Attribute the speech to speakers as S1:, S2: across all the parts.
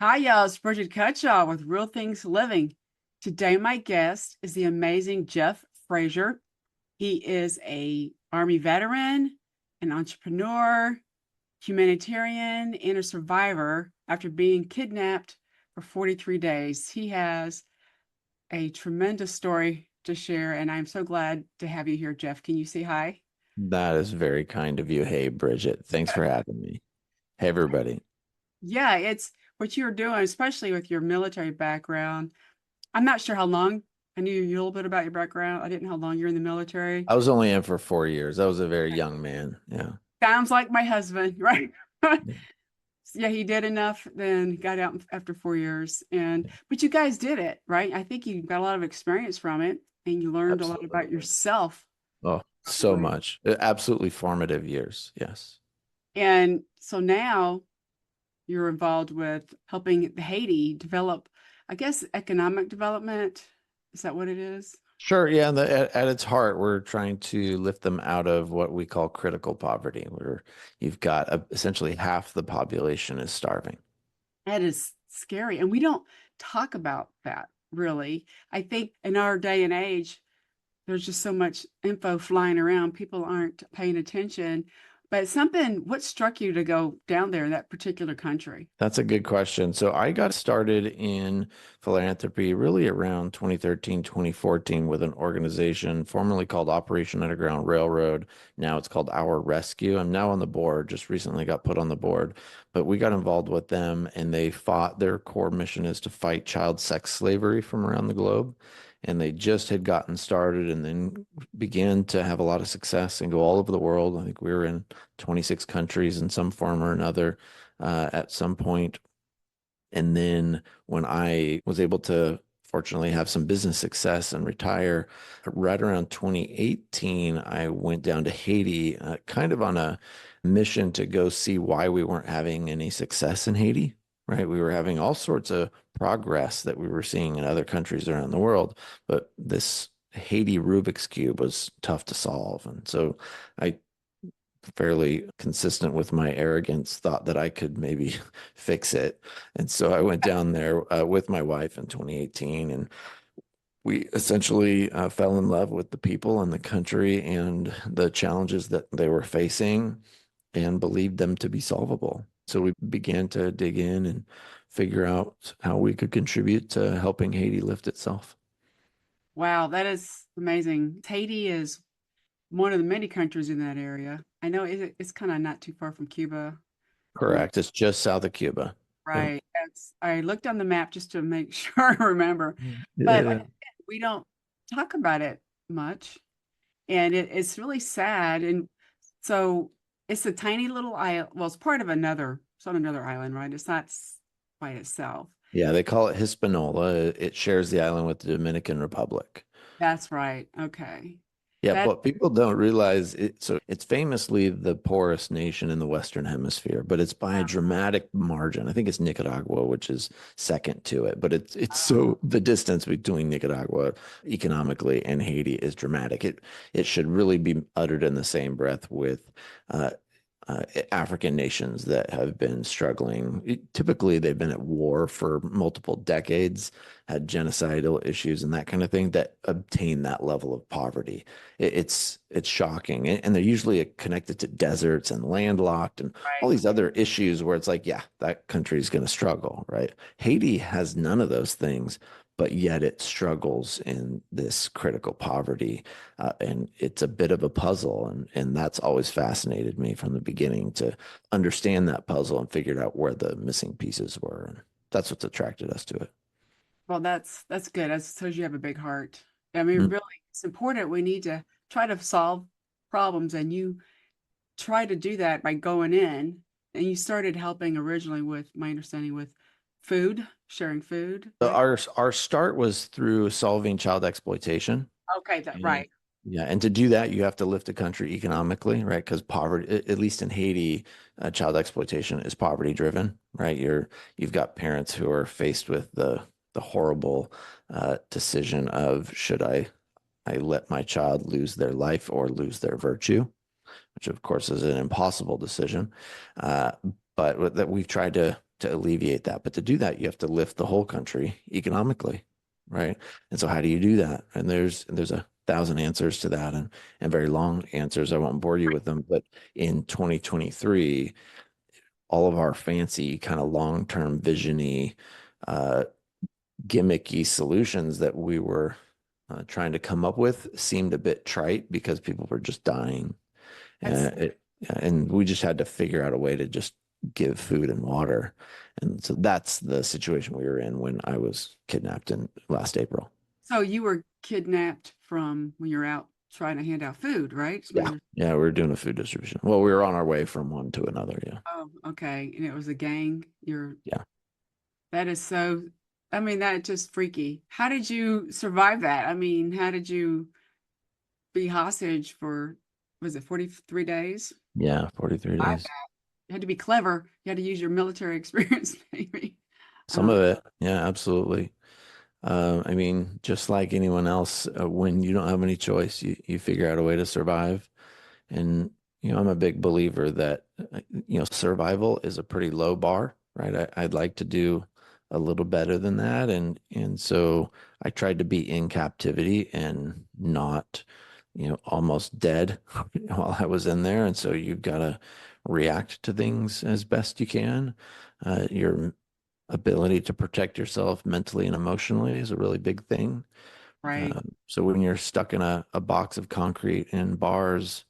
S1: Hi, y'all. It's Bridget Cutshaw with Real Things Living. Today, my guest is the amazing Jeff Frazier. He is a Army veteran, an entrepreneur, humanitarian, and a survivor after being kidnapped for 43 days. He has a tremendous story to share, and I'm so glad to have you here, Jeff. Can you say hi?
S2: That is very kind of you. Hey, Bridget, thanks for having me. Hey, everybody.
S1: Yeah, it's what you're doing, especially with your military background. I'm not sure how long. I knew a little bit about your background. I didn't know how long you're in the military.
S2: I was only in for 4 years. I was a very young man. Yeah.
S1: Sounds like my husband, right?
S2: Yeah.
S1: Yeah, he did enough, then got out after 4 years. But you guys did it, right? I think you got a lot of experience from it and you learned a lot about
S2: Absolutely.
S1: yourself,
S2: Oh, so
S1: probably.
S2: much. Absolutely formative years. Yes.
S1: And so now you're involved with helping Haiti develop, I guess, economic development. Is that what it is?
S2: Sure. Yeah. At its heart, we're trying to lift them out of what we call critical poverty, where you've got essentially half the population is starving.
S1: That is scary. And we don't talk about that really. I think in our day and age, there's just so much info flying around. People aren't paying attention. But something, what struck you to go down there in that particular country?
S2: That's a good question. So I got started in philanthropy really around 2013, 2014 with an organization formerly called Operation Underground Railroad. Now it's called Our Rescue. I'm now on the board, just recently got put on the board, but we got involved with them and they fought, their core mission is to fight child sex slavery from around the globe. And they just had gotten started and then began to have a lot of success and go all over the world. I think we were in 26 countries in some form or another at some point. And then when I was able to fortunately have some business success and retire, right around 2018, I went down to Haiti, kind of on a mission to go see why we weren't having any success in Haiti. Right. We were having all sorts of progress that we were seeing in other countries around the world, but this Haiti Rubik's Cube was tough to solve. And so I fairly consistent with my arrogance, thought that I could maybe fix it. And so I went down there with my wife in 2018, and we essentially fell in love with the people and the country and the challenges that they were facing and believed them to be solvable. So we began to dig in and figure out how we could contribute to helping Haiti lift itself.
S1: Wow, that is amazing. Haiti is one of the many countries in that area. I know it's kind of not too far from Cuba. Um,
S2: Correct. It's just south of Cuba. Yep.
S1: right. I looked on the map just to make sure I remember. But like I
S2: Yeah.
S1: said, we don't talk about it much. And it's really sad. And so it's a tiny little island. Well, it's on another island, right? It's not by itself.
S2: Yeah, they call it Hispaniola. It shares the island with the Dominican Republic.
S1: That's right. Okay.
S2: Yeah,
S1: That,
S2: but people don't realize it. So it's famously the poorest nation in the Western Hemisphere, but it's by a dramatic margin. I think it's Nicaragua, which is second to it. But it's so the distance between Nicaragua economically and Haiti is dramatic. It should really be uttered in the same breath with uh, African nations that have been struggling. Typically, they've been at war for multiple decades, had genocidal issues and that kind of thing that obtain that level of poverty. It's shocking, and they're usually connected to deserts and landlocked and all
S1: right.
S2: these other issues where it's like, yeah, that country is going to struggle, right? Haiti has none of those things, but yet it struggles in this critical poverty. And it's a bit of a puzzle. And that's always fascinated me from the beginning to understand that puzzle and figured out where the missing pieces were. And that's what's attracted us to it.
S1: Well, that's good. That shows you have a big heart. I mean,
S2: Mm.
S1: really, it's important. We need to try to solve problems, and you try to do that by going in. And you started helping originally with my understanding with food, sharing food,
S2: So
S1: right?
S2: our start was through solving child exploitation.
S1: Okay, that
S2: And
S1: right.
S2: yeah, and to do that, you have to lift a country economically, right? Because poverty, at least in Haiti, child exploitation is poverty driven, right? You've got parents who are faced with the horrible decision of should I let my child lose their life or lose their virtue, which of course is an impossible decision. Uh, but that we've tried to to alleviate that. But to do that, you have to lift the whole country economically, right? And so how do you do that? And there's a thousand answers to that, and very long answers. I won't bore you with them. But in 2023, all of our fancy kind of long-term visiony, uh, gimmicky solutions that we were trying to come up with seemed a bit trite because people were just dying.
S1: That's
S2: And we just had to figure out a way to just give food and water. And so that's the situation we were in when I was kidnapped in last April.
S1: so you were kidnapped from when you're out trying to hand out food, right? When
S2: Yeah.
S1: you're
S2: Yeah, we were doing a food distribution. Well, we were on our way from one to another. Yeah.
S1: oh, okay. And it was a gang. You're
S2: Yeah.
S1: that is so I mean, that just freaky. How did you survive that? I mean, how did you be hostage for was it 43 days?
S2: Yeah. 43
S1: I
S2: days.
S1: You had to be clever. You had to use your military experience, maybe.
S2: Some
S1: Um,
S2: of it. Yeah, absolutely. I mean, just like anyone else, when you don't have any choice, you figure out a way to survive. And, I'm a big believer that, survival is a pretty low bar, right? I'd like to do a little better than that. And so I tried to be in captivity and not, almost dead while I was in there. And so you've got to react to things as best you can. Your ability to protect yourself mentally and emotionally is a really big thing.
S1: right,
S2: So when you're stuck in a box of concrete and bars,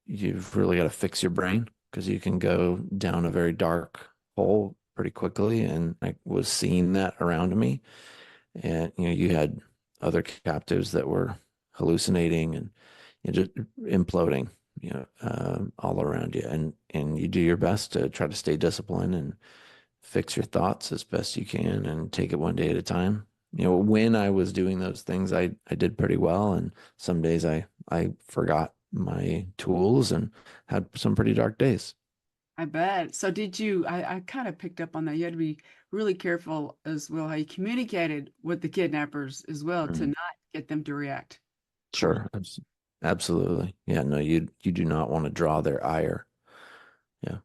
S2: you've really got to fix your brain because you can go down a very dark hole pretty quickly. And I was seeing that around me. And, you had other captives that were hallucinating and just imploding, all around you. And you do your best to try to stay disciplined and fix your thoughts as best you can and take it one day at a time. When I was doing those things, I did pretty well. And some days I forgot my tools and had some pretty dark days.
S1: I bet. So did you, I kind of picked up on that. You had to be really careful as well how you communicated with the kidnappers as well to
S2: Mm.
S1: not get them to react. Correct.
S2: Sure. Absolutely. Yeah, no, you do not want to draw their ire. Yeah.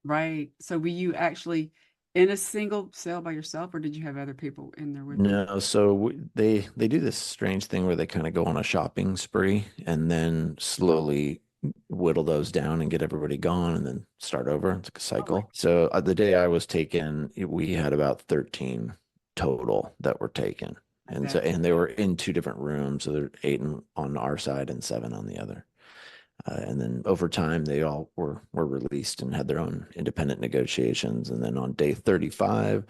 S1: Right. So were you actually in a single cell by yourself, or did you have other people in there with you?
S2: No, so they do this strange thing where they kind of go on a shopping spree and then slowly whittle those down and get everybody gone and then start over. It's like a
S1: Oh my,
S2: cycle. So the day I was taken, we had about 13 total that were taken.
S1: I
S2: And so
S1: bet.
S2: and they were in two different rooms, so there are eight on our side and seven on the other. And then over time, they all were released and had their own independent negotiations. And then on day 35,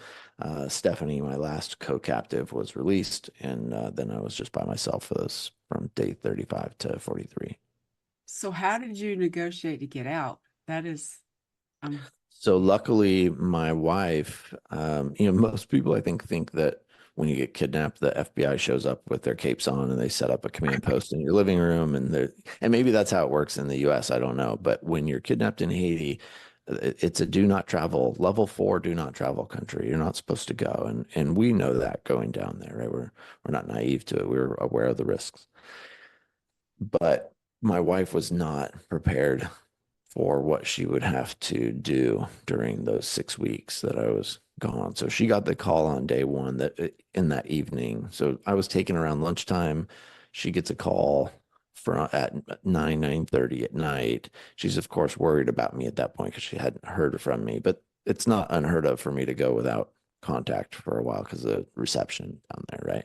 S2: Stephanie, my last co-captive, was released, and then I was just by myself for those from day 35 to 43.
S1: So how did you negotiate to get out? That is, um,
S2: So luckily, my wife, most people I think that when you get kidnapped, the FBI shows up with their capes on and they set up a command post in your living room, and maybe that's how it works in the U.S. I don't know, but when you're kidnapped in Haiti, it's a do not travel level 4 do not travel country. You're not supposed to go, and we know that going down there, right? We're not naive to it. We're aware of the risks, but my wife was not prepared for what she would have to do during those 6 weeks that I was gone. So she got the call on day one that in that evening. So I was taken around lunchtime. She gets a call from at 9:30 at night. She's of course worried about me at that point because she hadn't heard from me, but it's not unheard of for me to go without contact for a while because of the reception down there, right?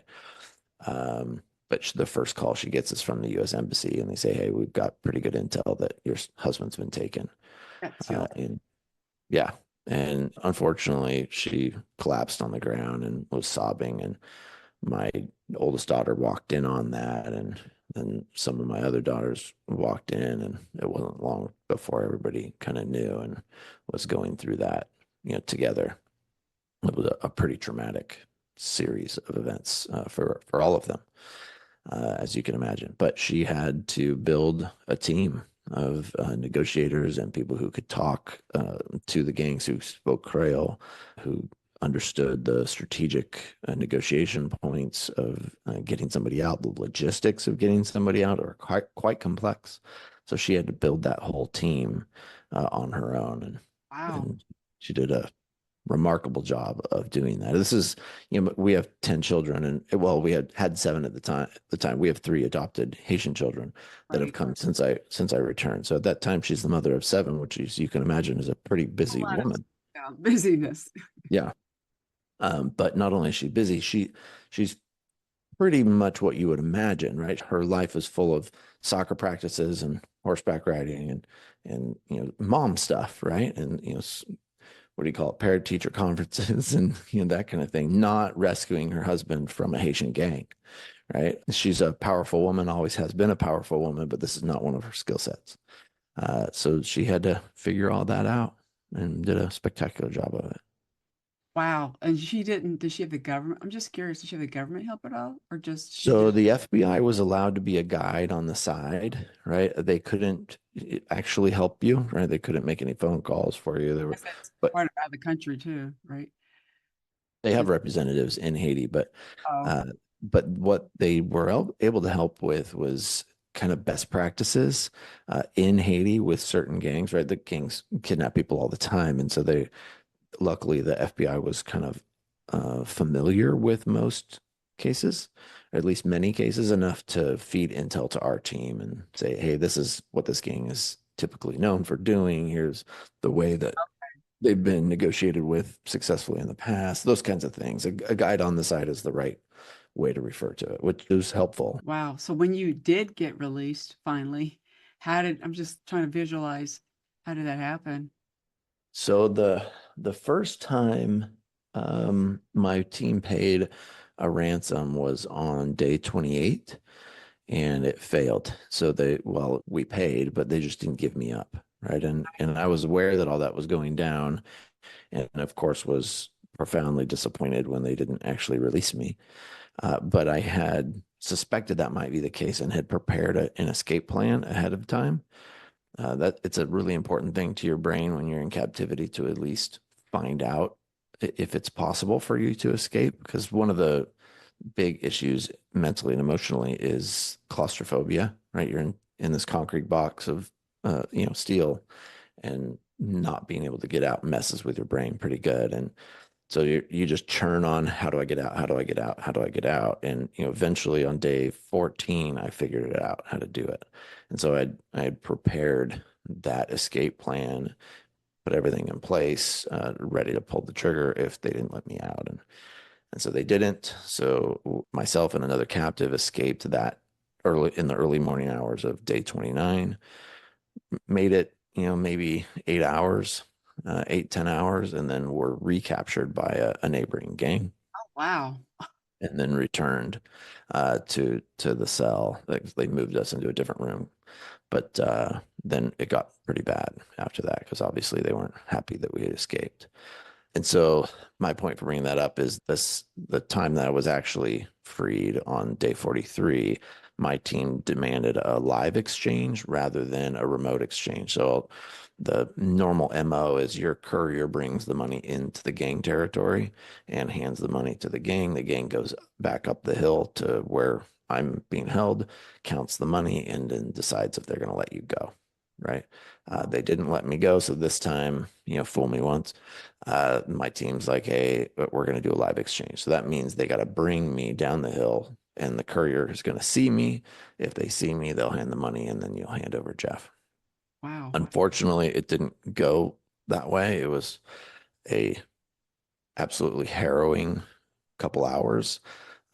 S2: But the first call she gets is from the U.S. Embassy, and they say, "Hey, we've got pretty good intel that your husband's been taken."
S1: that chill.
S2: And yeah, and unfortunately, she collapsed on the ground and was sobbing. And my oldest daughter walked in on that, and then some of my other daughters walked in, and it wasn't long before everybody kind of knew and was going through that, together. It was a pretty traumatic series of events for all of them, as you can imagine. But she had to build a team of negotiators and people who could talk to the gangs who spoke Creole, who understood the strategic negotiation points of getting somebody out. The logistics of getting somebody out are quite complex. So she had to build that whole team on her own,
S1: Wow.
S2: and she did a remarkable job of doing that. This is, we have 10 children, and well, we had seven at the time. We have three adopted Haitian children that have
S1: Right.
S2: come since I returned. So at that time, she's the mother of seven, which is, you can imagine, is a pretty
S1: A
S2: busy
S1: lot of,
S2: woman.
S1: yeah, busyness.
S2: Yeah. But not only is she busy, she's pretty much what you would imagine, right? Her life is full of soccer practices and horseback riding and mom stuff, right? And what do you call it? Parent teacher conferences and that kind of thing. Not rescuing her husband from a Haitian gang, right? She's a powerful woman, always has been a powerful woman, but this is not one of her skill sets. So she had to figure all that out and did a spectacular job of it.
S1: Wow. And she didn't, did she have the government? I'm just curious, did she have the government help at all? Or just she
S2: So
S1: just,
S2: the FBI was allowed to be a guide on the side, right? They couldn't actually help you, right? They couldn't make any phone calls for you.
S1: I guess that's
S2: But
S1: part of the country too, right?
S2: they have
S1: Is,
S2: representatives in Haiti,
S1: oh,
S2: uh, but what they were able to help with was kind of best practices in Haiti with certain gangs, right? The gangs kidnap people all the time, and so luckily the FBI was kind of familiar with most cases, or at least many cases, enough to feed intel to our team and say, hey, this is what this gang is typically known for doing. Here's the way that they've been negotiated with successfully in the past, those kinds of things. A guide on the side is the right way to refer to it, which is helpful.
S1: wow. So when you did get released finally, I'm just trying to visualize, how did that happen?
S2: So the first time my team paid a ransom was on day 28 and it failed. So well, we paid, but they just didn't give me up. Right. And I was aware that all that was going down, and of course was profoundly disappointed when they didn't actually release me. But I had suspected that might be the case and had prepared an escape plan ahead of time. That it's a really important thing to your brain when you're in captivity to at least find out if it's possible for you to escape. Because one of the big issues mentally and emotionally is claustrophobia, right? You're in this concrete box of, steel, and not being able to get out messes with your brain pretty good. And so you just churn on, how do I get out? How do I get out? How do I get out? And eventually on day 14, I figured it out how to do it. And so I had prepared that escape plan, put everything in place, ready to pull the trigger if they didn't let me out. And so they didn't. So myself and another captive escaped that in the early morning hours of day 29, made it, maybe 8 hours, 8, 10 hours, and then were recaptured by a neighboring gang
S1: Oh, wow.
S2: and then returned to the cell. They moved us into a different room, but then it got pretty bad after that because obviously they weren't happy that we had escaped. And so my point for bringing that up is the time that I was actually freed on day 43, my team demanded a live exchange rather than a remote exchange. So the normal MO is your courier brings the money into the gang territory and hands the money to the gang. The gang goes back up the hill to where I'm being held, counts the money, and then decides if they're going to let you go. Right. They didn't let me go. So this time, fool me once. My team's like, hey, we're going to do a live exchange. So that means they got to bring me down the hill and the courier is going to see me. If they see me, they'll hand the money and then you'll hand over Jeff.
S1: Wow.
S2: Unfortunately, it didn't go that way. It was a absolutely harrowing couple hours.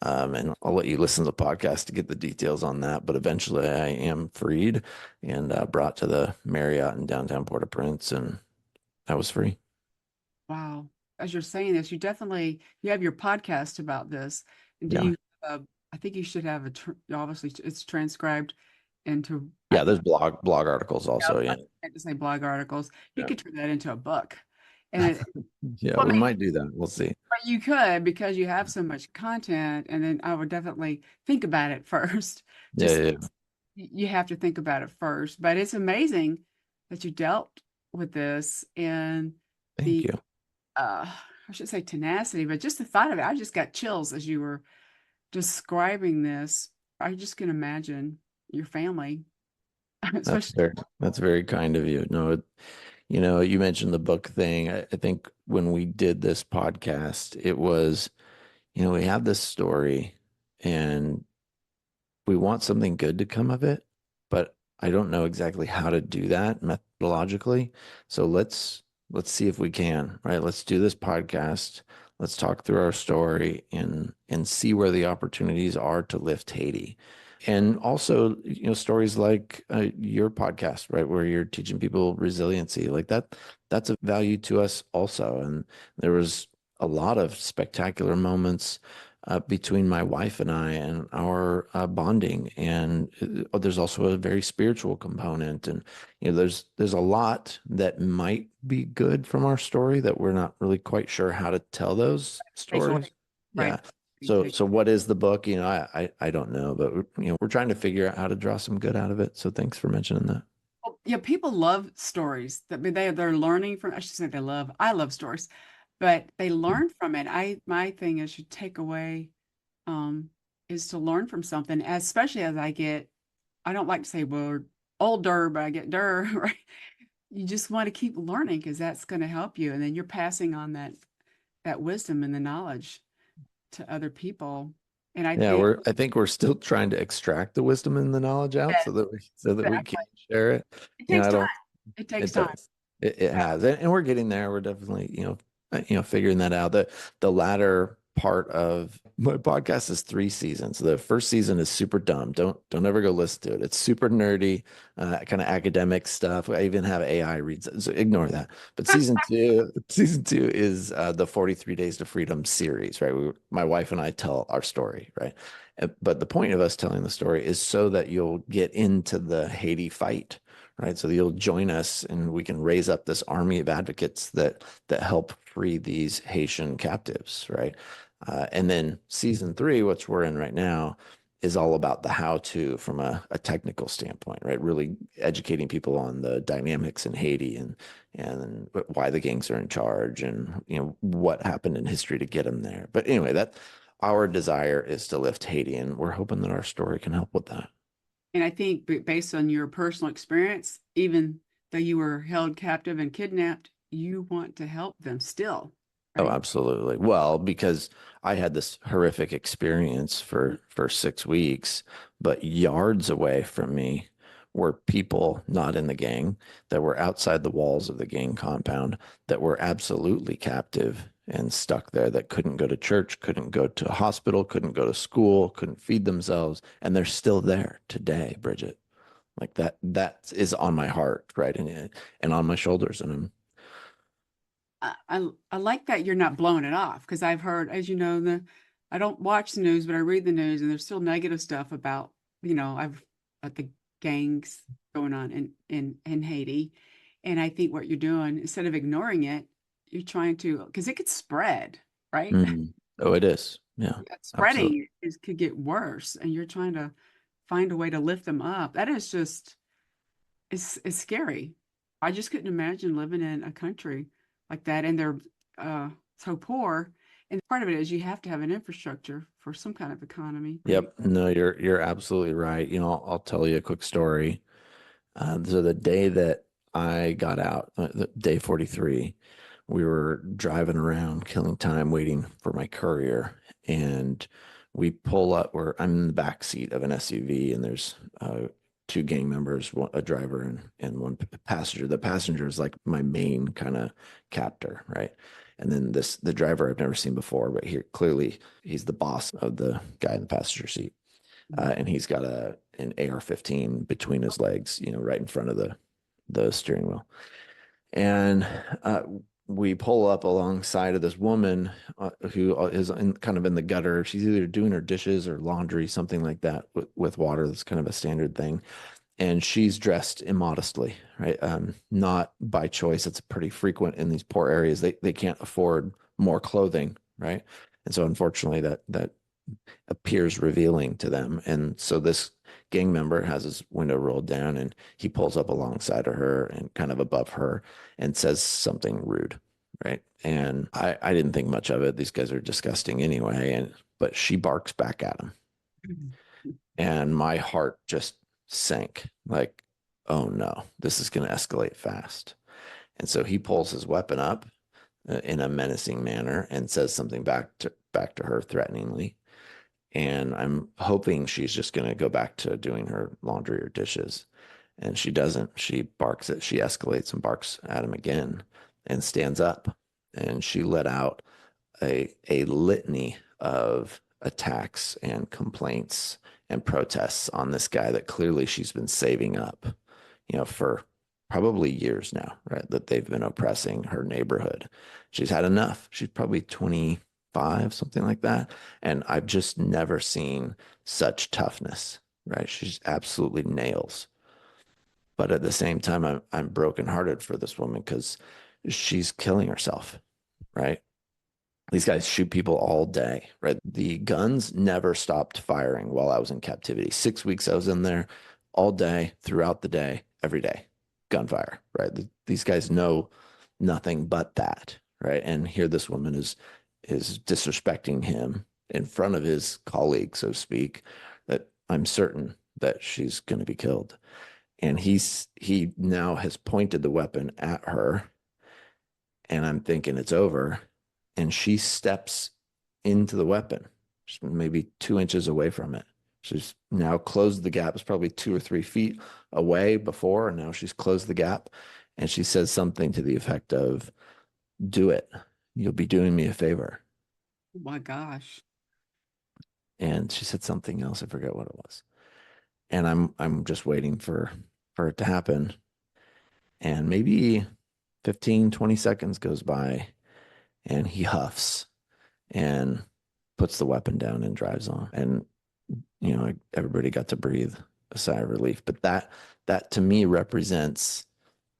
S2: And I'll let you listen to the podcast to get the details on that. But eventually I am freed and brought to the Marriott in downtown Port-au-Prince, and I was free.
S1: Wow. As you're saying this, you have your podcast about this. And do
S2: Yeah.
S1: you, uh, I think you should have obviously it's transcribed into,
S2: Yeah, there's blog articles also.
S1: I
S2: Yeah.
S1: can't just say blog articles. You
S2: Yeah.
S1: could turn that into a book. And
S2: Yeah,
S1: well,
S2: we
S1: I mean,
S2: might do that. We'll see.
S1: but you could because you have so much content. And then I would definitely think about it first.
S2: Yeah,
S1: Just
S2: yeah, yeah.
S1: you have to think about it first. But it's amazing that you dealt with this and
S2: Thank
S1: the
S2: you.
S1: I should say tenacity, but just the thought of it, I just got chills as you were describing this. I just can imagine your family,
S2: That's
S1: especially.
S2: very that's very kind of you. No, You mentioned the book thing. I think when we did this podcast, it was, we have this story and we want something good to come of it, but I don't know exactly how to do that methodologically. So let's see if we can, right? Let's do this podcast. Let's talk through our story and see where the opportunities are to lift Haiti. And also, stories like your podcast, right, where you're teaching people resiliency, like that's a value to us also. And there was a lot of spectacular moments between my wife and I and our bonding. And there's also a very spiritual component. And there's a lot that might be good from our story that we're not really quite sure how to tell those
S1: Takes away,
S2: stories.
S1: right?
S2: Yeah. So what is the book? I don't know, but we're trying to figure out how to draw some good out of it. So thanks for mentioning that.
S1: Well, yeah, people love stories. That they're learning from. I should say they love. I love stories, but they learn from it. My thing is you take away um is to learn from something, especially as I get. I don't like to say well older, but I get der right. You just want to keep learning because that's going to help you, and then you're passing on that wisdom and the knowledge to other people. And I
S2: Yeah,
S1: think
S2: I think we're still trying to extract the wisdom and the knowledge out
S1: that
S2: so that we can
S1: exactly.
S2: share it.
S1: It
S2: You know,
S1: takes
S2: I
S1: time.
S2: don't
S1: It takes
S2: It
S1: time.
S2: does. It
S1: Yeah.
S2: has, and we're getting there. We're definitely, figuring that out. The latter part of my podcast is 3 seasons. The first season is super dumb. Don't ever go listen to it. It's super nerdy, kind of academic stuff. I even have AI reads it, so ignore that. But season two is the 43 Days to Freedom series, right? My wife and I tell our story, right? But the point of us telling the story is so that you'll get into the Haiti fight, right? So you'll join us and we can raise up this army of advocates that help free these Haitian captives, right? And then season three, which we're in right now, is all about the how to from a technical standpoint, right? Really educating people on the dynamics in Haiti and why the gangs are in charge and what happened in history to get them there. But anyway, that our desire is to lift Haiti, and we're hoping that our story can help with that.
S1: And I think based on your personal experience, even though you were held captive and kidnapped, you want to help them still,
S2: Oh,
S1: right?
S2: absolutely. Well, because I had this horrific experience for 6 weeks, but yards away from me were people not in the gang that were outside the walls of the gang compound that were absolutely captive and stuck there that couldn't go to church, couldn't go to a hospital, couldn't go to school, couldn't feed themselves, and they're still there today, Bridget. Like that is on my heart, right? And on my shoulders, and I'm
S1: I like that you're not blowing it off because I've heard, as you know, I don't watch the news, but I read the news and there's still negative stuff about, I've the gangs going on in Haiti. And I think what you're doing, instead of ignoring it, you're trying to, because it could spread, right?
S2: mm. Oh, it is. Yeah, absolutely.
S1: Spreading is could get worse, and you're trying to find a way to lift them up. That is just it's scary. I just couldn't imagine living in a country like that, and they're so poor. And part of it is you have to have an infrastructure for some kind of economy, right?
S2: Yep. No, you're absolutely right. I'll tell you a quick story. So the day that I got out, the day 43, we were driving around, killing time, waiting for my courier, and we pull up. Where I'm in the back seat of an SUV, and there's two gang members, a driver and one passenger. The passenger is like my main kind of captor, right? And then the driver I've never seen before, but here clearly he's the boss of the guy in the passenger seat, and he's got an AR-15 between his legs, right in front of the steering wheel. And we pull up alongside of this woman who is kind of in the gutter. She's either doing her dishes or laundry, something like that, with water. That's kind of a standard thing. And she's dressed immodestly, right? Not by choice. It's pretty frequent in these poor areas. They can't afford more clothing, right? And so unfortunately that appears revealing to them. And so this gang member has his window rolled down and he pulls up alongside of her and kind of above her and says something rude. Right. And I didn't think much of it. These guys are disgusting anyway. But she barks back at him. And my heart just sank like, oh no, this is going to escalate fast. And so he pulls his weapon up in a menacing manner and says something back to her threateningly. And I'm hoping she's just going to go back to doing her laundry or dishes. And she doesn't. She escalates and barks at him again and stands up. And she let out a litany of attacks and complaints and protests on this guy that clearly she's been saving up, for probably years now, right? That they've been oppressing her neighborhood. She's had enough. She's probably 25, something like that. And I've just never seen such toughness, right? She's absolutely nails. But at the same time, I'm brokenhearted for this woman because she's killing herself, right? These guys shoot people all day, right? The guns never stopped firing while I was in captivity. 6 weeks I was in there all day, throughout the day, every day, gunfire, right? These guys know nothing but that, right? And here this woman is disrespecting him in front of his colleague, so to speak, that I'm certain that she's going to be killed. And he now has pointed the weapon at her, and I'm thinking it's over. And she steps into the weapon, she's maybe 2 inches away from it. She's now closed the gap. It's probably 2 or 3 feet away before, and now she's closed the gap. And she says something to the effect of, "Do it. You'll be doing me a favor."
S1: Oh my gosh.
S2: And she said something else. I forget what it was. And I'm just waiting for it to happen. And maybe 15, 20 seconds goes by, and he huffs and puts the weapon down and drives on. And everybody got to breathe a sigh of relief. But that to me represents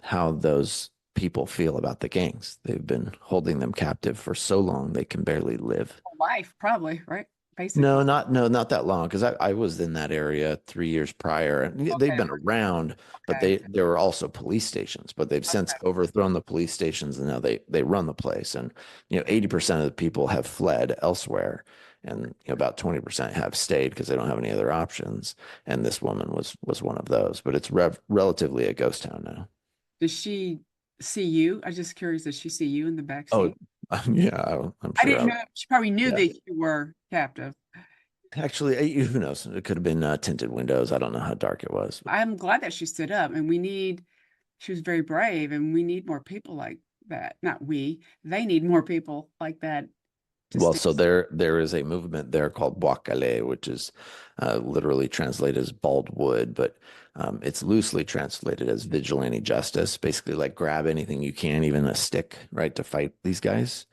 S2: how those people feel about the gangs. They've been holding them captive for so long they can barely live.
S1: Life, probably, right?
S2: No,
S1: Basically.
S2: not that long, because I was in that area 3 years prior, and they've
S1: Okay,
S2: been around, but
S1: okay,
S2: there were also police stations, but they've since
S1: okay.
S2: overthrown the police stations, and now they run the place. And 80% of the people have fled elsewhere, and about 20% have stayed because they don't have any other options. And this woman was one of those, but it's relatively a ghost town now.
S1: Does she see you? I'm just curious, does she see you in the back
S2: Oh,
S1: seat?
S2: yeah, I'm
S1: I
S2: sure.
S1: didn't know. She probably knew
S2: Yeah.
S1: that you were captive.
S2: Actually, who knows? It could have been tinted windows. I don't know how dark it was.
S1: I'm glad that she stood up, and she was very brave, and we need more people like that. Not we, they need more people like that to
S2: Well,
S1: stand.
S2: so there is a movement there called Bois-Calais, which is literally translated as bald wood, but it's loosely translated as vigilante justice. Basically, like grab anything you can, even a stick, right, to fight these guys.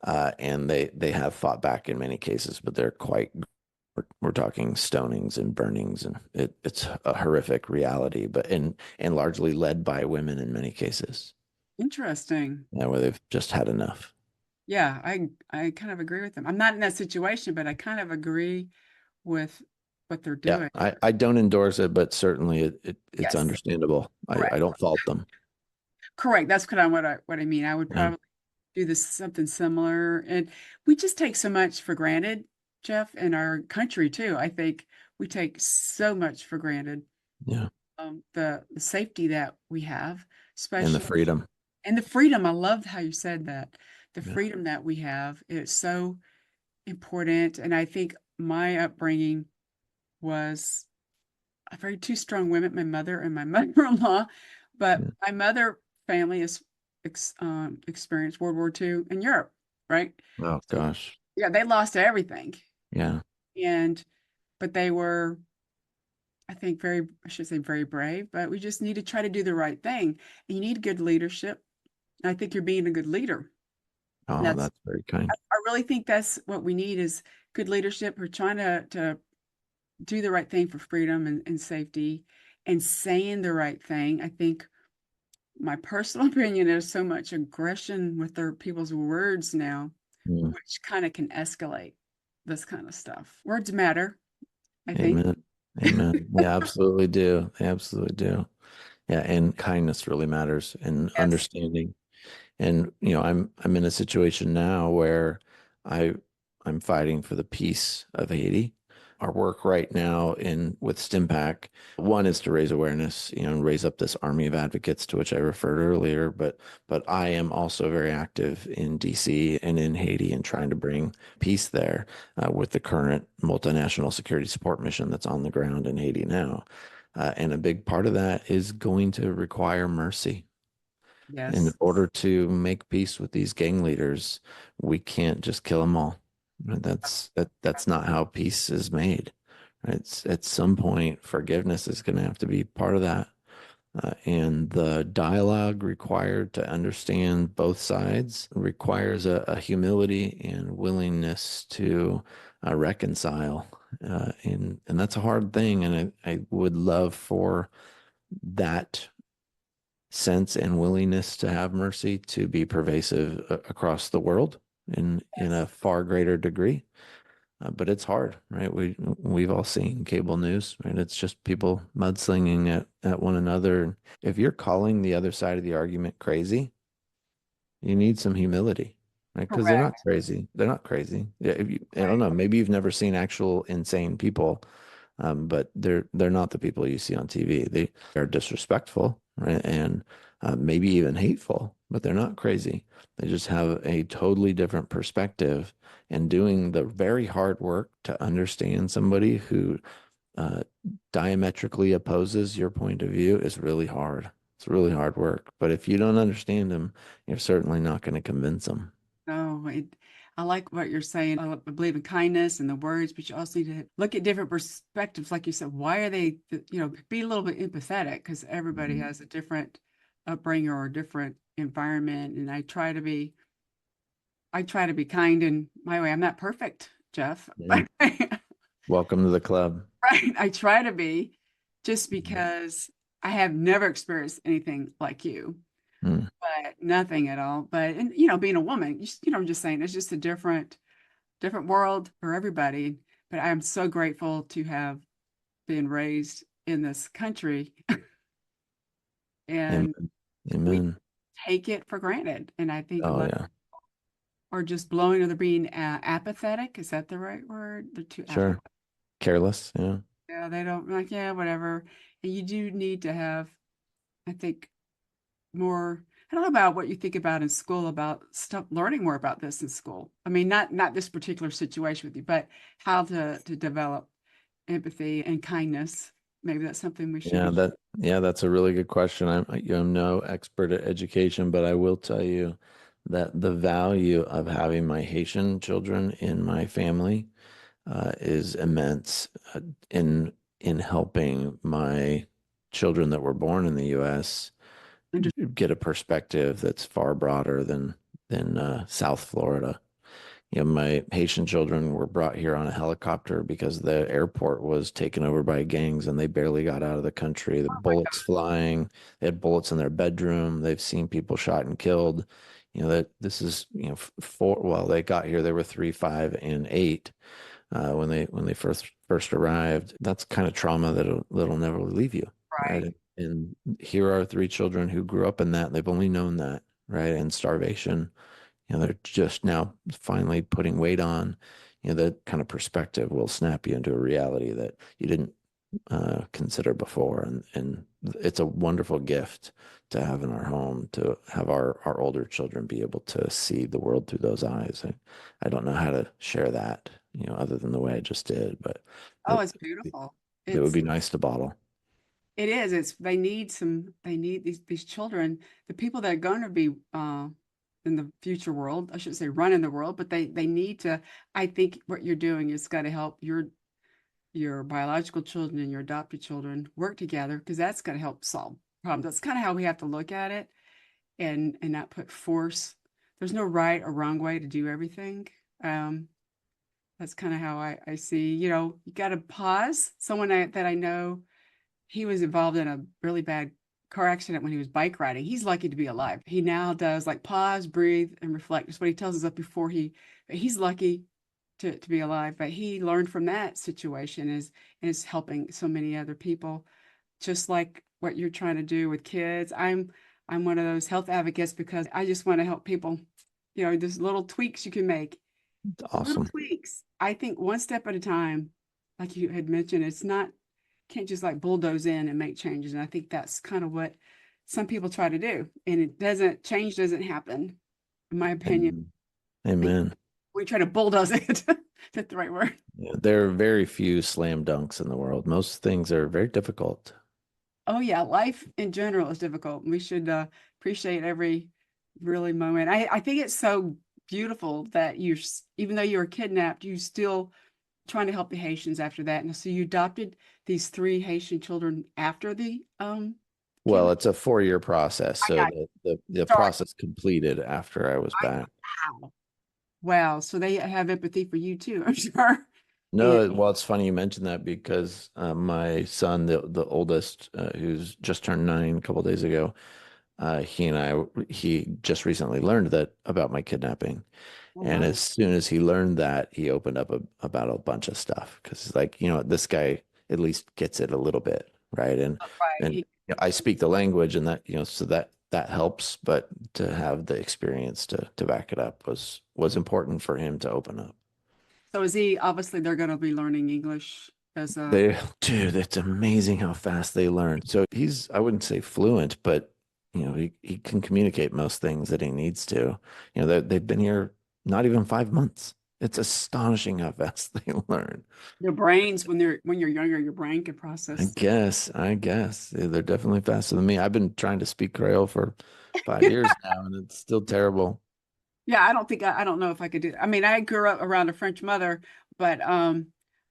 S2: And they have fought back in many cases, but they're quite. We're talking stonings and burnings, and it's a horrific reality, but and largely led by women in many cases.
S1: Interesting.
S2: Yeah, where they've just had enough.
S1: Yeah, I kind of agree with them. I'm not in that situation, but I kind of agree with what they're
S2: Yeah,
S1: doing.
S2: I don't endorse it, but certainly it's
S1: Yes,
S2: understandable. I
S1: correct.
S2: don't fault them.
S1: Correct. That's kind of what I mean. I would
S2: Yeah,
S1: probably do this something similar. And we just take so much for granted, Jeff, in our country too. I think we take so much for granted.
S2: yeah,
S1: The safety that we have,
S2: and the
S1: especially
S2: freedom.
S1: and the freedom. I loved how you said that. The
S2: Yeah,
S1: freedom that we have is so important. And I think my upbringing was a very two strong women, my mother and my mother-in-law. But
S2: yeah.
S1: my mother family is experienced World War II in Europe, right?
S2: Oh
S1: So
S2: gosh.
S1: yeah, they lost everything.
S2: Yeah,
S1: And but they were, I think, I should say very brave, but we just need to try to do the right thing. And you need good leadership. And I think you're being a good leader.
S2: oh,
S1: That's
S2: that's very kind.
S1: I really think that's what we need is good leadership. We're trying to do the right thing for freedom and safety and saying the right thing. I think my personal opinion is so much aggression with their people's words now,
S2: Mm,
S1: which kind of can escalate this kind of stuff. Words matter, I think.
S2: amen. Amen. They absolutely do. They absolutely do. Yeah, and kindness really matters, and
S1: Yes.
S2: understanding. And I'm in a situation now where I I'm fighting for the peace of Haiti. our work right now in with Stimpack, one is to raise awareness, and raise up this army of advocates to which I referred earlier. But I am also very active in DC and in Haiti and trying to bring peace there with the current multinational security support mission that's on the ground in Haiti now. And a big part of that is going to require mercy. In
S1: Yes.
S2: order to make peace with these gang leaders, we can't just kill them all. Right? That's not how peace is made. Right? At some point, forgiveness is going to have to be part of that. And the dialogue required to understand both sides requires a humility and willingness to reconcile. And that's a hard thing. And I would love for that sense and willingness to have mercy to be pervasive across the world in a far greater degree. But it's hard, right? We've all seen cable news, right? It's just people mudslinging at one another. If you're calling the other side of the argument crazy, you need some humility, right? Because they're not
S1: Correct.
S2: crazy. They're not crazy. Yeah, I don't know. Maybe you've never seen actual insane people, but they're not the people you see on TV. They are disrespectful, right? And maybe even hateful, but they're not crazy. They just have a totally different perspective, and doing the very hard work to understand somebody who uh, diametrically opposes your point of view is really hard. It's really hard work. But if you don't understand them, you're certainly not going to convince them.
S1: No, I like what you're saying. I believe in kindness and the words, but you also need to look at different perspectives. Like you said, why are they, be a little bit empathetic because everybody
S2: Mhm.
S1: has a different upbringing or a different environment. And I try to be kind in my way. I'm not perfect, Jeff,
S2: Yeah.
S1: but right.
S2: Welcome to the club.
S1: I try to be just
S2: Mhm.
S1: because I have never experienced anything like you.
S2: Mm.
S1: But nothing at all. But and being a woman, I'm just saying it's just a different world for everybody. But I'm so grateful to have been raised in this country, and
S2: Amen.
S1: we
S2: Amen.
S1: take it for granted. And I think a
S2: Oh
S1: lot
S2: yeah.
S1: are just blowing or they're being apathetic. Is that the right word? They're too
S2: Sure.
S1: apathetic.
S2: Careless. Yeah.
S1: Yeah, they don't like, yeah, whatever. And you do need to have, I think, more. I don't know about what you think about in school about stuff, learning more about this in school. I mean, not this particular situation with you, but how to develop empathy and kindness. Maybe that's something we should
S2: Yeah,
S1: be.
S2: that's a really good question. I'm no expert at education, but I will tell you that the value of having my Haitian children in my family is immense in helping my children that were born in the U.S. get a perspective that's far broader than South Florida. My Haitian children were brought here on a helicopter because the airport was taken over by gangs and they barely got out of the country. The bullets flying, they had bullets in their bedroom. They've seen people shot and killed. That this is, four, well, they got here, they were 3, 5, and 8 when they first arrived. That's kind of trauma that'll never leave you,
S1: Right.
S2: right? And here are 3 children who grew up in that. They've only known that, right? And starvation. They're just now finally putting weight on. That kind of perspective will snap you into a reality that you didn't consider before, and it's a wonderful gift to have in our home to have our older children be able to see the world through those eyes. I don't know how to share that, other than the way I just did, but
S1: Oh,
S2: it,
S1: it's beautiful.
S2: it would
S1: It's
S2: be nice to bottle.
S1: it is. It's they need these children, the people that are going to be in the future world. I shouldn't say running the world, but they need to. I think what you're doing is got to help your biological children and your adopted children work together because that's going to help solve problems. That's kind of how we have to look at it and not put force. There's no right or wrong way to do everything. Um, that's kind of how I see, you got to pause. Someone that I know, he was involved in a really bad car accident when he was bike riding. He's lucky to be alive. He now does like pause, breathe, and reflect. That's what he tells us up before he's lucky to be alive. But he learned from that situation is helping so many other people, just like what you're trying to do with kids. I'm one of those health advocates because I just want to help people. There's little tweaks you can make. Little
S2: Awesome.
S1: tweaks. I think one step at a time like you had mentioned, it's not, can't just like bulldoze in and make changes. And I think that's kind of what some people try to do. And it doesn't, change doesn't happen, in my opinion.
S2: Amen.
S1: I think
S2: Amen.
S1: we try to bulldoze it. That's the right word.
S2: Yeah, there are very few slam dunks in the world. Most things are very difficult.
S1: Oh yeah, life in general is difficult. We should appreciate every really moment. I think it's so beautiful that even though you were kidnapped, you still trying to help the Haitians after that. And so you adopted these three Haitian children after the
S2: Well,
S1: kidnap.
S2: it's a 4-year process,
S1: I
S2: so
S1: got
S2: the
S1: sorry.
S2: process completed after I was back.
S1: Wow. Wow. So they have empathy for you too, I'm sure. And
S2: No, well, it's funny you mentioned that because my son, the oldest, who's just turned 9 a couple days ago, he just recently learned that about my kidnapping.
S1: oh
S2: And
S1: wow.
S2: as soon as he learned that, he opened up about a bunch of stuff because he's like, this guy at least gets it a little bit, right? And
S1: Right.
S2: and I speak the language, and that so that helps. But to have the experience to back it up was important for him to open up.
S1: So is he obviously they're going to be learning English as a
S2: Dude, it's amazing how fast they learn. So I wouldn't say fluent, but he can communicate most things that he needs to. They've been here not even 5 months. It's astonishing how fast they learn.
S1: their brains when you're younger, your brain can
S2: I
S1: process.
S2: guess, I guess. Yeah, they're definitely faster than me. I've been trying to speak Creole for 5 years now, and it's still terrible.
S1: Yeah, I don't think I don't know if I could do. I mean, I grew up around a French mother, but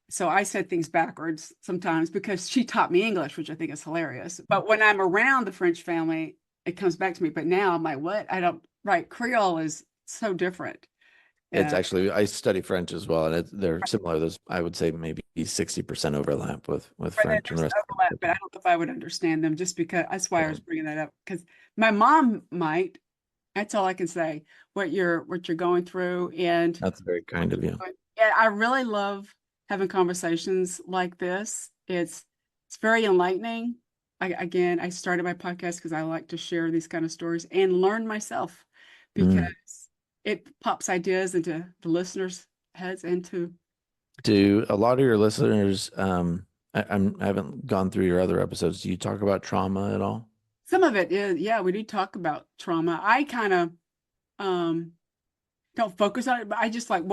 S1: so I said things backwards sometimes because she taught me English, which I think is hilarious. But when I'm around the French family, it comes back to me. But now I'm like, what? I don't, right. Creole is so different.
S2: It's
S1: Uh,
S2: actually, I study French as well, and they're similar. There's, I would say, maybe 60% overlap with
S1: but then
S2: French and
S1: there's
S2: the rest of
S1: overlap, but I
S2: Mississippi.
S1: don't know if I would understand them just because that's why I
S2: Yeah,
S1: was bringing that up. Because my mom might. That's all I can say. What you're going through, and
S2: that's very kind of you.
S1: yeah, I really love having conversations like this. It's very enlightening. Again, I started my podcast because I like to share these kind of stories and learn myself
S2: Mm.
S1: because it pops ideas into the listeners' heads and to
S2: Do a lot of your listeners, I haven't gone through your other episodes. Do you talk about trauma at all?
S1: some of it is, yeah, we do talk about trauma. I kind of um don't focus on it, but I just like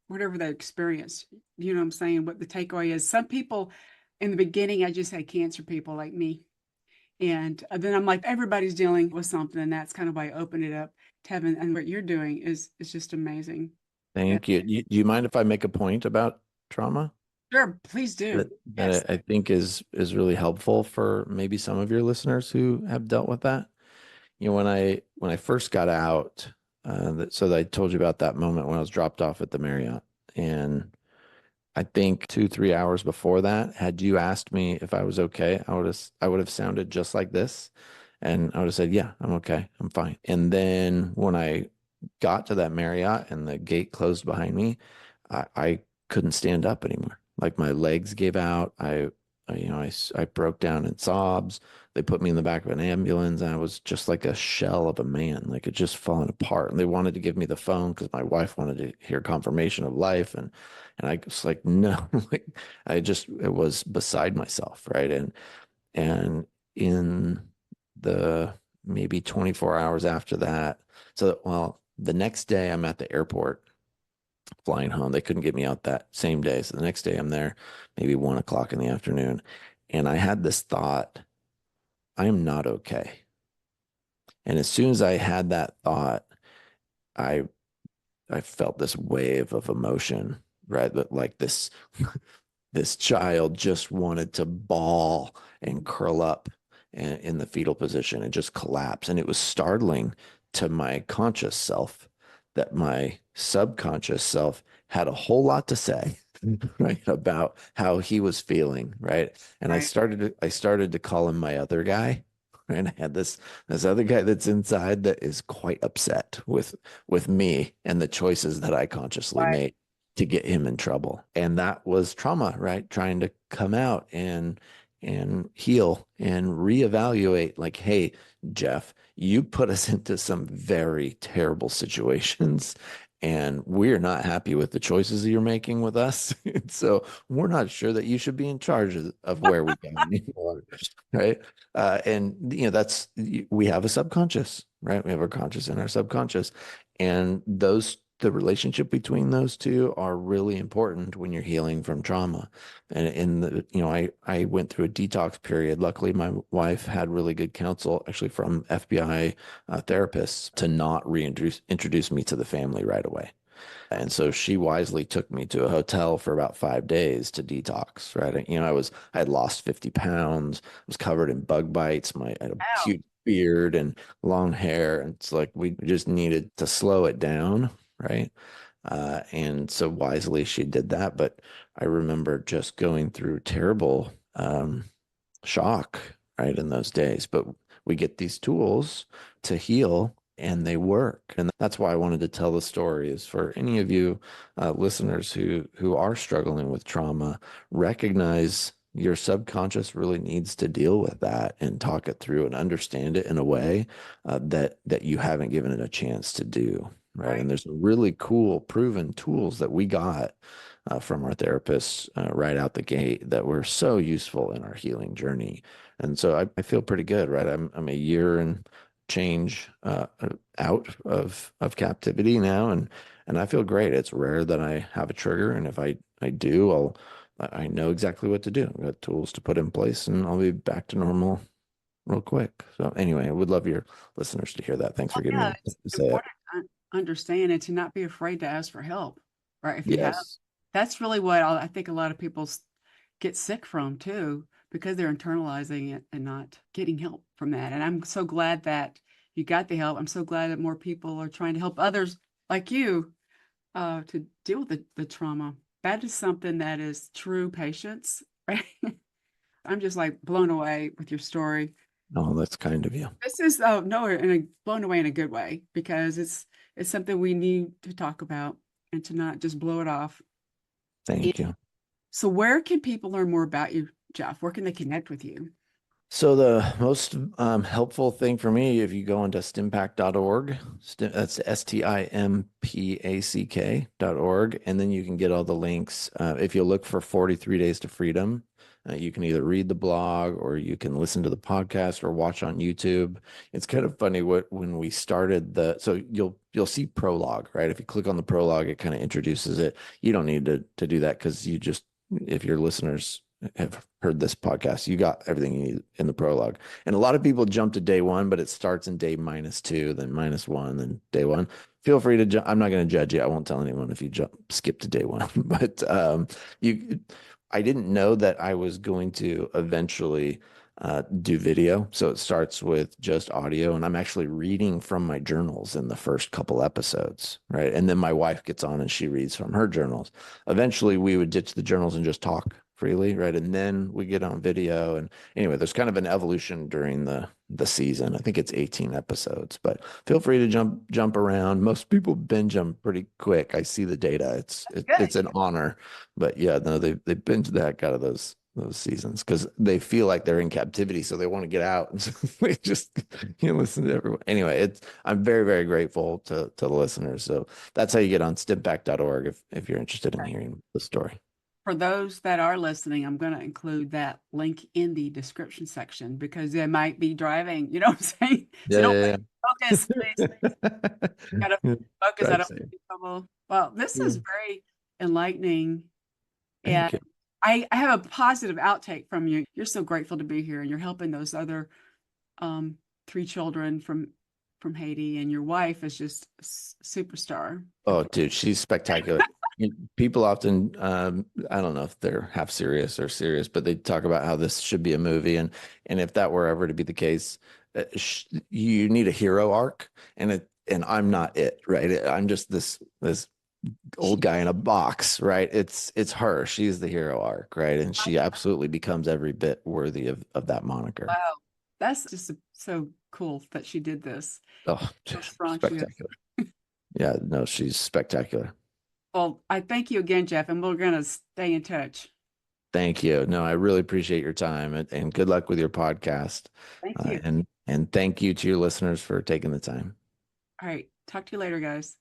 S1: whatever they experience. You know what I'm saying? What the takeaway is. Some people in the beginning, I just had cancer people like me. And then I'm like, everybody's dealing with something. And that's kind of why I opened it up to having, and what you're doing is just amazing. Yeah.
S2: Thank you. Do you mind if I make a point about trauma
S1: Sure, please do. Yes.
S2: that I think is really helpful for maybe some of your listeners who have dealt with that? When I first got out, so I told you about that moment when I was dropped off at the Marriott, and I think 2, 3 hours before that, had you asked me if I was okay, I would have sounded just like this. And I would have said, yeah, I'm okay. I'm fine. And then when I got to that Marriott and the gate closed behind me, I couldn't stand up anymore. Like my legs gave out. I broke down in sobs. They put me in the back of an ambulance, and I was just like a shell of a man, like it just fallen apart. And they wanted to give me the phone because my wife wanted to hear confirmation of life. And I was like, no, like it was beside myself, right? And in the maybe 24 hours after that, so well, the next day I'm at the airport flying home. They couldn't get me out that same day. So the next day I'm there, maybe 1 o'clock in the afternoon. And I had this thought, I am not okay. And as soon as I had that thought, I I felt this wave of emotion, right? That like this child just wanted to bawl and curl up in the fetal position and just collapse. And it was startling to my conscious self that my subconscious self had a whole lot to say, right, about how he was feeling, right? And I
S1: Right.
S2: started to call him my other guy. Right. I had this other guy that's inside that is quite upset with me and the choices that I consciously
S1: Right.
S2: made to get him in trouble. And that was trauma, right? Trying to come out and heal and reevaluate like, hey, Jeff, you put us into some very terrible situations and we're not happy with the choices that you're making with us. So we're not sure that you should be in charge of where we go anymore, right? And that's we have a subconscious, right? We have our conscious and our subconscious, and the relationship between those two are really important when you're healing from trauma. And I went through a detox period. Luckily, my wife had really good counsel, actually from FBI therapists, to not introduce me to the family right away. And so she wisely took me to a hotel for about 5 days to detox, right? I had lost 50 pounds, was covered in bug bites, I had a
S1: Wow.
S2: huge beard and long hair. And it's like we just needed to slow it down, right? And so wisely she did that. But I remember just going through terrible shock, right, in those days. But we get these tools to heal and they work. And that's why I wanted to tell the story is for any of you listeners who are struggling with trauma, recognize your subconscious really needs to deal with that and talk it through and understand it in a way that you haven't given it a chance to do. Right.
S1: Right.
S2: And there's really cool proven tools that we got from our therapists right out the gate that were so useful in our healing journey. And so I feel pretty good, right? I'm a year and change out of captivity now, and I feel great. It's rare that I have a trigger, and if I do, I know exactly what to do. I've got tools to put in place, and I'll be back to normal real quick. So anyway, I would love your listeners to hear that. Thanks for giving me
S1: Yeah,
S2: the
S1: it's
S2: chance to say it.
S1: important to understand and to not be afraid to ask for help, right? If you have,
S2: Yes.
S1: that's really what I think a lot of people get sick from too, because they're internalizing it and not getting help from that. And I'm so glad that you got the help. I'm so glad that more people are trying to help others like you to deal with the trauma. That is something that is true patience, right? I'm just like blown away with your story.
S2: Oh, that's kind of you.
S1: This is no, blown away in a good way because it's something we need to talk about and to not just blow it off. And
S2: Thank you.
S1: so, where can people learn more about you, Jeff? Where can they connect with you?
S2: So the most helpful thing for me, if you go into stimpack.org, that's stimpack.org, and then you can get all the links. If you look for 43 Days to Freedom, you can either read the blog or you can listen to the podcast or watch on YouTube. It's kind of funny when we started so you'll see prologue, right? If you click on the prologue, it kind of introduces it. You don't need to do that because if your listeners have heard this podcast, you got everything you need in the prologue. And a lot of people jump to day one, but it starts in day -2, then -1, then day one. Feel free to jump. I'm not going to judge you. I won't tell anyone if you skip to day one. But you, I didn't know that I was going to eventually do video. So it starts with just audio, and I'm actually reading from my journals in the first couple episodes, right? And then my wife gets on and she reads from her journals. Eventually, we would ditch the journals and just talk freely, right? And then we get on video. And anyway, there's kind of an evolution during the season. I think it's 18 episodes, but feel free to jump around. Most people binge them pretty quick. I see the data.
S1: Good.
S2: It's an honor. But yeah, no, they binge the heck out of those seasons because they feel like they're in captivity, so they want to get out. And so they just listen to everyone. Anyway, I'm very, very grateful to the listeners. So that's how you get on stimpack.org if you're interested in hearing the story.
S1: For those that are listening, I'm going to include that link in the description section because they might be driving. You know what I'm saying? So don't
S2: Yeah,
S1: focus, please. Got to
S2: yeah.
S1: focus.
S2: Try
S1: I
S2: to
S1: don't
S2: say
S1: want
S2: it.
S1: to be trouble. Well, this
S2: Yeah.
S1: is very enlightening. And
S2: Thank you.
S1: I have a positive outtake from you. You're so grateful to be here and you're helping those other um, three children from Haiti, and your wife is just a superstar.
S2: Oh, dude, she's spectacular. People often, I don't know if they're half serious or serious, but they talk about how this should be a movie, and if that were ever to be the case, you need a hero arc, and I'm not it, right? I'm just this
S1: She,
S2: old guy in a box, right? It's her. She's the hero arc, right? And she absolutely becomes every bit worthy of that moniker.
S1: wow, that's just so cool that she did this.
S2: Oh,
S1: So
S2: just
S1: strong she is.
S2: spectacular. Yeah, no, she's spectacular.
S1: Well, I thank you again, Jeff, and we're going to stay in touch.
S2: Thank you. No, I really appreciate your time and good luck with your podcast.
S1: Thank you.
S2: And thank you to your listeners for taking the time.
S1: All right. Talk to you later, guys.